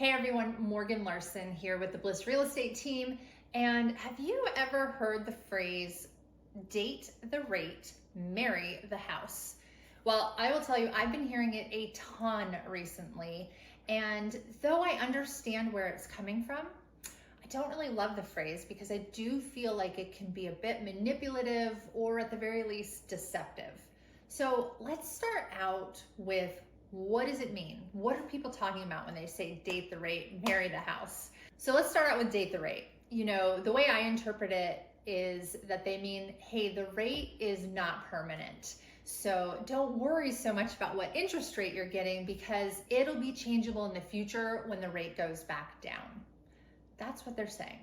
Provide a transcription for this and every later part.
Hey everyone, Morgan Larson here with the Bliss Real Estate team. And have you ever heard the phrase, date the rate, marry the house? Well, I will tell you, I've been hearing it a ton recently. And though I understand where it's coming from, I don't really love the phrase because I do feel like it can be a bit manipulative or at the very least deceptive. So let's start out with, what does it mean? What are people talking about when they say date the rate, marry the house? So let's start out with date the rate. You know, the way I interpret it is that they mean, hey, the rate is not permanent. So don't worry so much about what interest rate you're getting because it'll be changeable in the future when the rate goes back down. That's what they're saying.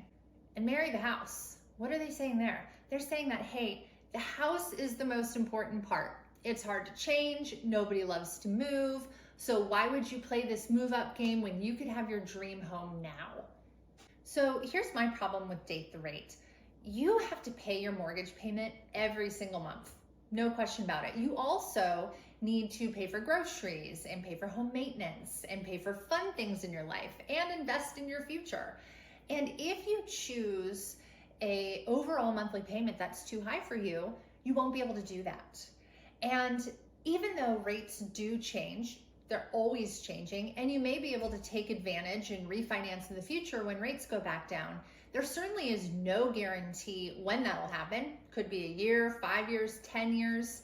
And marry the house. What are they saying there? They're saying that, hey, the house is the most important part. It's hard to change. Nobody loves to move. So why would you play this move up game when you could have your dream home now? So here's my problem with date the rate. You have to pay your mortgage payment every single month. No question about it. You also need to pay for groceries and pay for home maintenance and pay for fun things in your life and invest in your future. And if you choose a overall monthly payment that's too high for you, you won't be able to do that. And even though rates do change, they're always changing, and you may be able to take advantage and refinance in the future when rates go back down. There certainly is no guarantee when that'll happen. Could be a year, 5 years, 10 years.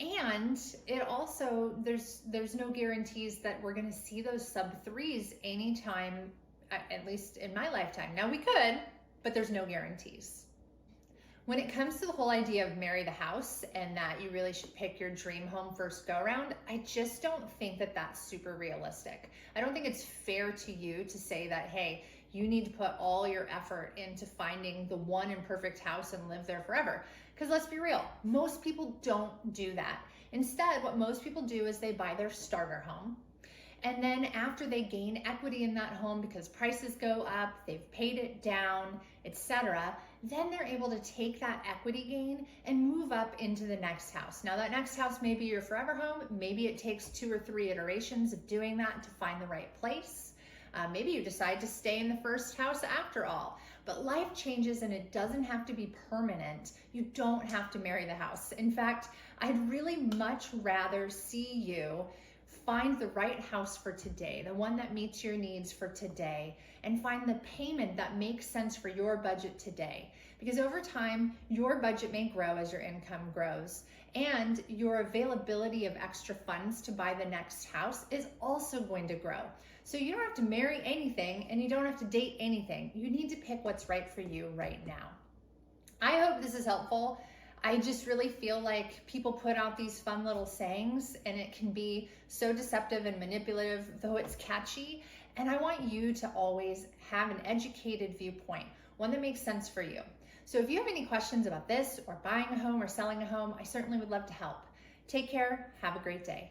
And it also, there's no guarantees that we're gonna see those sub threes anytime, at least in my lifetime. Now we could, but there's no guarantees. When it comes to the whole idea of marry the house and that you really should pick your dream home first go around, I just don't think that that's super realistic. I don't think it's fair to you to say that, hey, you need to put all your effort into finding the one and perfect house and live there forever. Because let's be real, most people don't do that. Instead, what most people do is they buy their starter home. And then after they gain equity in that home because prices go up, they've paid it down, etc., then they're able to take that equity gain and move up into the next house. Now that next house may be your forever home. Maybe it takes 2 or 3 iterations of doing that to find the right place. Maybe you decide to stay in the first house after all. But life changes and it doesn't have to be permanent. You don't have to marry the house. In fact, I'd really much rather see you find the right house for today, the one that meets your needs for today, and find the payment that makes sense for your budget today. Because over time, your budget may grow as your income grows, and your availability of extra funds to buy the next house is also going to grow. So you don't have to marry anything, and you don't have to date anything. You need to pick what's right for you right now. I hope this is helpful. I just really feel like people put out these fun little sayings and it can be so deceptive and manipulative, though it's catchy. And I want you to always have an educated viewpoint, one that makes sense for you. So if you have any questions about this or buying a home or selling a home, I certainly would love to help. Take care. Have a great day.